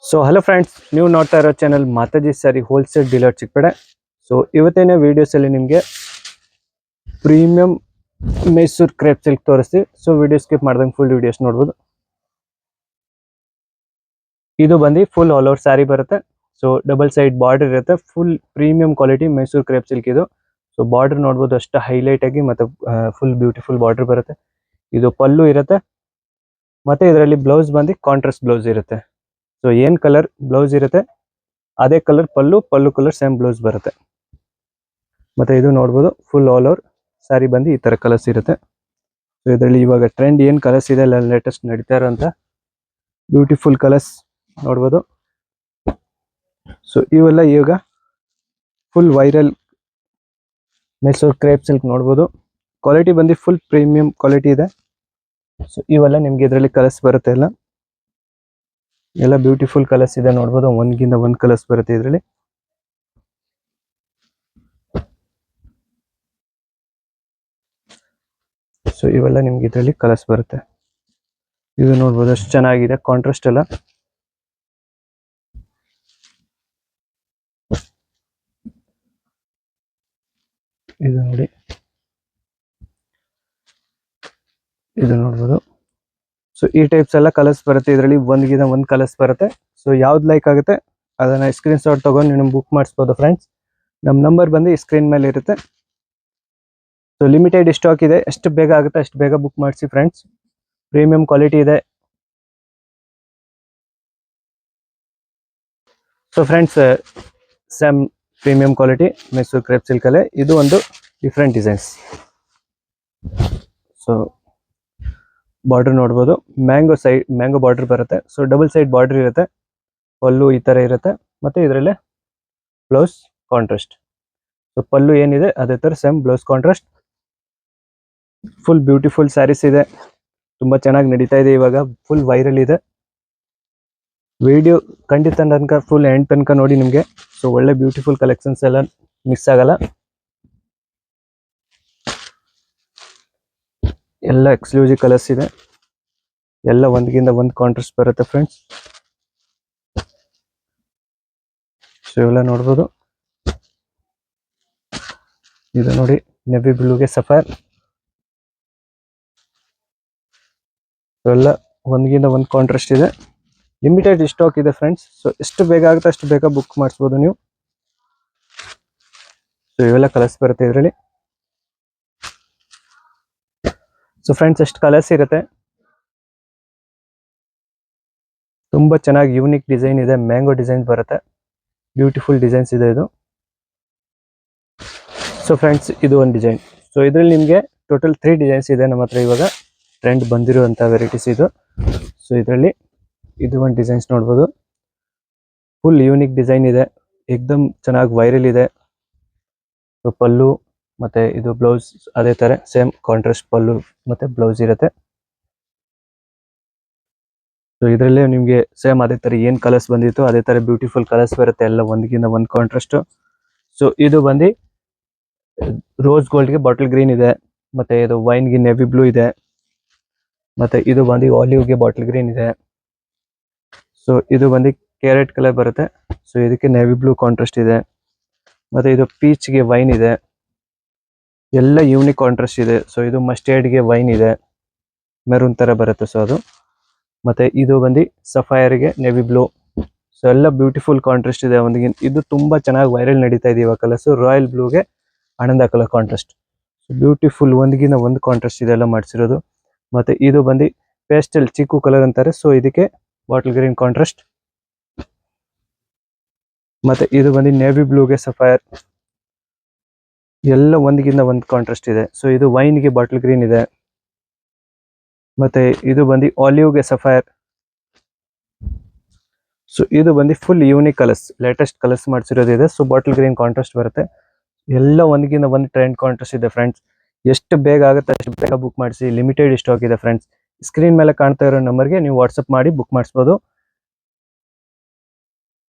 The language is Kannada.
ಸೊ ಹಲೋ ಫ್ರೆಂಡ್ಸ್, ನೀವು ನೋಡ್ತಾ ಇರೋ channel Mataji sari wholesale dealer Chikkapete. So ಇವತ್ತಿನ ವಿಡಿಯೋಸಲ್ಲಿ ನಿಮಗೆ ಪ್ರೀಮಿಯಂ ಮೈಸೂರು ಕ್ರೇಪ್ ಸಿಲ್ಕ್ ತೋರಿಸ್ತೀವಿ. ಸೊ ವಿಡಿಯೋ ಸ್ಕಿಪ್ ಮಾಡ್ದಂಗೆ ಫುಲ್ ವಿಡಿಯೋಸ್ ನೋಡ್ಬೋದು. ಇದು ಬಂದು ಫುಲ್ ಆಲ್ ಓವರ್ ಸ್ಯಾರಿ ಬರುತ್ತೆ. ಸೊ ಡಬಲ್ ಸೈಡ್ ಬಾರ್ಡರ್ ಇರುತ್ತೆ. Full premium quality Mysore crepe silk ಇದು. ಸೊ ಬಾರ್ಡರ್ ನೋಡ್ಬೋದು, ಅಷ್ಟು ಹೈಲೈಟ್ ಆಗಿ ಮತ್ತೆ ಫುಲ್ ಬ್ಯೂಟಿಫುಲ್ ಬಾರ್ಡರ್ ಬರುತ್ತೆ. ಇದು ಪಲ್ಲು ಇರುತ್ತೆ, ಮತ್ತೆ ಇದರಲ್ಲಿ ಬ್ಲೌಸ್ ಬಂದು ಕಾಂಟ್ರಾಸ್ಟ್ ಬ್ಲೌಸ್ ಇರುತ್ತೆ. ಸೊ ಏನ್ ಕಲರ್ ಬ್ಲೌಸ್ ಇರುತ್ತೆ ಅದೇ ಕಲರ್ ಪಲ್ಲು ಕಲರ್ ಸೇಮ್ ಬ್ಲೌಸ್ ಬರುತ್ತೆ. ಮತ್ತೆ ಇದು ನೋಡ್ಬೋದು, ಫುಲ್ ಆಲ್ ಓವರ್ ಸ್ಯಾರಿ ಬಂದು ಈ ತರ ಕಲರ್ಸ್ ಇರುತ್ತೆ. ಸೊ ಇದರಲ್ಲಿ ಇವಾಗ ಟ್ರೆಂಡ್ ಏನ್ ಕಲರ್ಸ್ ಇದೆ ಲೇಟೆಸ್ಟ್ ನಡೀತಾ ಇರೋಂತ ಬ್ಯೂಟಿಫುಲ್ ಕಲರ್ಸ್ ನೋಡ್ಬೋದು. ಸೊ ಇವೆಲ್ಲ ಇವಾಗ full viral Mysuru crepe silk ನೋಡ್ಬೋದು. ಕ್ವಾಲಿಟಿ ಬಂದು ಫುಲ್ ಪ್ರೀಮಿಯಂ ಕ್ವಾಲಿಟಿ ಇದೆ. ಸೊ ಇವೆಲ್ಲ ನಿಮ್ಗೆ ಇದರಲ್ಲಿ ಕಲರ್ಸ್ ಬರುತ್ತೆ. ಎಲ್ಲ ಬ್ಯೂಟಿಫುಲ್ ಕಲರ್ಸ್ ಇದೆ ನೋಡ್ಬೋದು. ಒಂದ್ಗಿಂತ ಒಂದ್ ಕಲರ್ಸ್ ಬರುತ್ತೆ ಇದರಲ್ಲಿ. ಸೊ ಇವೆಲ್ಲ ನಿಮ್ಗೆ ಇದರಲ್ಲಿ ಕಲರ್ಸ್ ಬರುತ್ತೆ. ಇದು ನೋಡ್ಬೋದು, ಅಷ್ಟು ಚೆನ್ನಾಗಿದೆ ಕಾಂಟ್ರಾಸ್ಟ್ ಎಲ್ಲ. ಇದು ನೋಡಿ, ಇದು ನೋಡ್ಬೋದು. ಸೊ ಈ ಟೈಪ್ಸ್ ಎಲ್ಲ ಕಲರ್ಸ್ ಬರುತ್ತೆ ಇದರಲ್ಲಿ. ಒಂದ್ಗಿಂತ ಒಂದ್ ಕಲರ್ಸ್ ಬರುತ್ತೆ. ಸೊ ಯಾವ್ದು ಲೈಕ್ ಆಗುತ್ತೆ ಅದನ್ನ ಸ್ಕ್ರೀನ್ ಶಾಟ್ ತಗೊಂಡು ನೀವು ಬುಕ್ ಮಾಡಿಸ್ಬೋದು ಫ್ರೆಂಡ್ಸ್. ನಮ್ಮ ನಂಬರ್ ಬಂದು ಈ ಸ್ಕ್ರೀನ್ ಮೇಲೆ ಇರುತ್ತೆ. ಸೊ ಲಿಮಿಟೆಡ್ ಸ್ಟಾಕ್ ಇದೆ, ಎಷ್ಟು ಬೇಗ ಆಗುತ್ತೆ ಅಷ್ಟು ಬೇಗ ಬುಕ್ ಮಾಡಿಸಿ ಫ್ರೆಂಡ್ಸ್. ಪ್ರೀಮಿಯಂ ಕ್ವಾಲಿಟಿ ಇದೆ. So friends, same premium quality Mysore crepe silk ಅಲ್ಲೇ ಇದು ಒಂದು ಡಿಫ್ರೆಂಟ್ ಡಿಸೈನ್ಸ್. ಸೊ ಬಾರ್ಡರ್ ನೋಡ್ಬೋದು, ಮ್ಯಾಂಗೋ ಬಾರ್ಡರ್ ಬರುತ್ತೆ. ಸೊ ಡಬಲ್ ಸೈಡ್ ಬಾರ್ಡರ್ ಇರುತ್ತೆ, ಪಲ್ಲು ಈ ತರ ಇರುತ್ತೆ. ಮತ್ತೆ ಇದರಲ್ಲೇ ಬ್ಲೌಸ್ ಕಾಂಟ್ರಾಸ್ಟ್. ಸೊ ಪಲ್ಲು ಏನಿದೆ ಅದೇ ತರ same blouse contrast. Full beautiful sarees ಇದೆ, ತುಂಬಾ ಚೆನ್ನಾಗಿ ನಡೀತಾ ಇದೆ ಇವಾಗ, ಫುಲ್ ವೈರಲ್ ಇದೆ. ವಿಡಿಯೋ ಖಂಡಿತ ತನಕ ಫುಲ್ ಎಂಡ್ ತನಕ ನೋಡಿ ನಿಮಗೆ. ಸೊ ಒಳ್ಳೆ ಬ್ಯೂಟಿಫುಲ್ ಕಲೆಕ್ಷನ್ಸ್ ಎಲ್ಲ ಮಿಸ್ ಆಗಲ್ಲ. ಎಲ್ಲ ಎಕ್ಸ್ಕ್ಲೂಸಿವ್ ಕಲರ್ಸ್ ಇದೆ, ಎಲ್ಲ ಒಂದ್ಗಿಂತ ಒಂದು ಕಾಂಟ್ರಾಸ್ಟ್ ಬರುತ್ತೆ ಫ್ರೆಂಡ್ಸ್. ಸೊ ಇವೆಲ್ಲ ನೋಡ್ಬೋದು. ಇದು ನೋಡಿ, ನೆವಿ ಬ್ಲೂಗೆ ಸಫೈರ್. ಎಲ್ಲ ಒಂದ್ಗಿಂತ ಒಂದು ಕಾಂಟ್ರಾಸ್ಟ್ ಇದೆ. ಲಿಮಿಟೆಡ್ ಸ್ಟಾಕ್ ಇದೆ ಫ್ರೆಂಡ್ಸ್. ಸೊ ಎಷ್ಟು ಬೇಗ ಆಗುತ್ತೆ ಅಷ್ಟು ಬೇಗ ಬುಕ್ ಮಾಡಿಸ್ಬೋದು ನೀವು. ಸೊ ಇವೆಲ್ಲ ಕಲರ್ಸ್ ಬರುತ್ತೆ ಇದರಲ್ಲಿ. ಸೊ ಫ್ರೆಂಡ್ಸ್, ಎಷ್ಟು ಕಲರ್ಸ್ ಇರುತ್ತೆ, ತುಂಬಾ ಚೆನ್ನಾಗಿ ಯೂನಿಕ್ ಡಿಸೈನ್ ಇದೆ. ಮ್ಯಾಂಗೋ ಡಿಸೈನ್ ಬರುತ್ತೆ, ಬ್ಯೂಟಿಫುಲ್ ಡಿಸೈನ್ಸ್ ಇದೆ ಇದು. ಸೊ ಫ್ರೆಂಡ್ಸ್, ಇದು ಒಂದು ಡಿಸೈನ್. ಸೊ ಇದರಲ್ಲಿ ನಿಮಗೆ ಟೋಟಲ್ 3 ಡಿಸೈನ್ಸ್ ಇದೆ ನಮ್ಮ ಹತ್ರ ಇವಾಗ ಟ್ರೆಂಡ್ ಬಂದಿರುವಂತ ವೆರೈಟೀಸ್ ಇದು. ಸೊ ಇದರಲ್ಲಿ ಇದು ಒಂದು ಡಿಸೈನ್ಸ್ ನೋಡ್ಬೋದು, ಫುಲ್ ಯೂನಿಕ್ ಡಿಸೈನ್ ಇದೆ, ಏಕ್ದಮ್ ಚೆನ್ನಾಗಿ ವೈರಲ್ ಇದೆ. ಸೊ ಪಲ್ಲು ಮತ್ತೆ ಇದು ಬ್ಲೌಸ್ ಅದೇ ತರ ಸೇಮ್ ಕಾಂಟ್ರಾಸ್ಟ್ ಪಲ್ಲು ಮತ್ತೆ ಬ್ಲೌಸ್ ಇರುತ್ತೆ. ಸೊ ಇದರಲ್ಲೇ ನಿಮಗೆ ಸೇಮ್ ಅದೇ ತರ ಏನ್ ಕಲರ್ಸ್ ಬಂದಿತ್ತು ಅದೇ ತರ ಬ್ಯೂಟಿಫುಲ್ ಕಲರ್ಸ್ ಬರುತ್ತೆ, ಎಲ್ಲ ಒಂದ್ಗಿಂತ ಒಂದು ಕಾಂಟ್ರಾಸ್ಟ್. ಸೊ ಇದು ಬಂದು ರೋಸ್ ಗೋಲ್ಡ್ಗೆ ಬಾಟಲ್ ಗ್ರೀನ್ ಇದೆ, ಮತ್ತೆ ಇದು ವೈನ್ಗೆ ನೆವಿ ಬ್ಲೂ ಇದೆ, ಮತ್ತೆ ಇದು ಬಂದು ಆಲಿವ್ಗೆ ಬಾಟಲ್ ಗ್ರೀನ್ ಇದೆ. ಸೊ ಇದು ಬಂದು ಕ್ಯಾರೆಟ್ ಕಲರ್ ಬರುತ್ತೆ. ಸೊ ಇದಕ್ಕೆ ನೆವಿ ಬ್ಲೂ ಕಾಂಟ್ರಾಸ್ಟ್ ಇದೆ, ಮತ್ತೆ ಇದು ಪೀಚ್ಗೆ ವೈನ್ ಇದೆ, ಎಲ್ಲ ಯೂನಿಕ್ ಕಾಂಟ್ರಾಸ್ಟ್ ಇದೆ. ಸೊ ಇದು ಮಸ್ಟರ್ಡ್ಗೆ ವೈನ್ ಇದೆ, ಮೆರೂನ್ ತರ ಬರುತ್ತೆ. ಸೊ ಅದು ಮತ್ತೆ ಇದು ಬಂದು ಸಫೈರ್ಗೆ ನೆವಿ ಬ್ಲೂ. ಸೊ ಎಲ್ಲ ಬ್ಯೂಟಿಫುಲ್ ಕಾಂಟ್ರಾಸ್ಟ್ ಇದೆ ಒಂದಿಗೆ. ಇದು ತುಂಬಾ ಚೆನ್ನಾಗಿ ವೈರಲ್ ನಡೀತಾ ಇದೆ ಇವಾಗ ಕಲರ್ಸ್. ರಾಯಲ್ ಬ್ಲೂಗೆ ಆನಂದ ಕಲರ್ ಕಾಂಟ್ರಾಸ್ಟ್. ಸೊ ಬ್ಯೂಟಿಫುಲ್ ಒಂದಿಗಿನ ಒಂದು ಕಾಂಟ್ರಾಸ್ಟ್ ಇದೆಲ್ಲ ಮಾಡಿಸಿರೋದು. ಮತ್ತೆ ಇದು ಬಂದು ಪೇಸ್ಟಲ್ ಚಿಕ್ಕು ಕಲರ್ ಅಂತಾರೆ. ಸೊ ಇದಕ್ಕೆ ಬಾಟಲ್ ಗ್ರೀನ್ ಕಾಂಟ್ರಾಸ್ಟ್. ಮತ್ತೆ ಇದು ಬಂದು ನೇವಿ ಬ್ಲೂಗೆ ಸಫೈರ್, ಎಲ್ಲ ಒಂದಿಗಿಂತ ಒಂದು ಕಾಂಟ್ರಾಸ್ಟ್ ಇದೆ. ಸೊ ಇದು ವೈನ್ಗೆ ಬಾಟಲ್ ಗ್ರೀನ್ ಇದೆ, ಮತ್ತೆ ಇದು ಬಂದು ಆಲಿವ್ಗೆ ಸಫೈರ್. ಸೊ ಇದು ಬಂದು full unique colours, latest colours ಮಾಡಿಸಿರೋದಿದೆ. ಸೊ ಬಾಟಲ್ ಗ್ರೀನ್ ಕಾಂಟ್ರಾಸ್ಟ್ ಬರುತ್ತೆ, ಎಲ್ಲ ಒಂದ್ಗಿಂತ ಒಂದು ಟ್ರೆಂಡ್ ಕಾಂಟ್ರಾಸ್ಟ್ ಇದೆ ಫ್ರೆಂಡ್ಸ್. ಎಷ್ಟು ಬೇಗ ಆಗುತ್ತೆ ಅಷ್ಟು ಬೇಗ ಬುಕ್ ಮಾಡಿಸಿ, ಲಿಮಿಟೆಡ್ ಸ್ಟಾಕ್ ಇದೆ ಫ್ರೆಂಡ್ಸ್. ಸ್ಕ್ರೀನ್ ಮೇಲೆ ಕಾಣ್ತಾ ಇರೋ ನಂಬರ್ಗೆ ನೀವು ವಾಟ್ಸಪ್ ಮಾಡಿ ಬುಕ್ ಮಾಡಿಸ್ಬೋದು.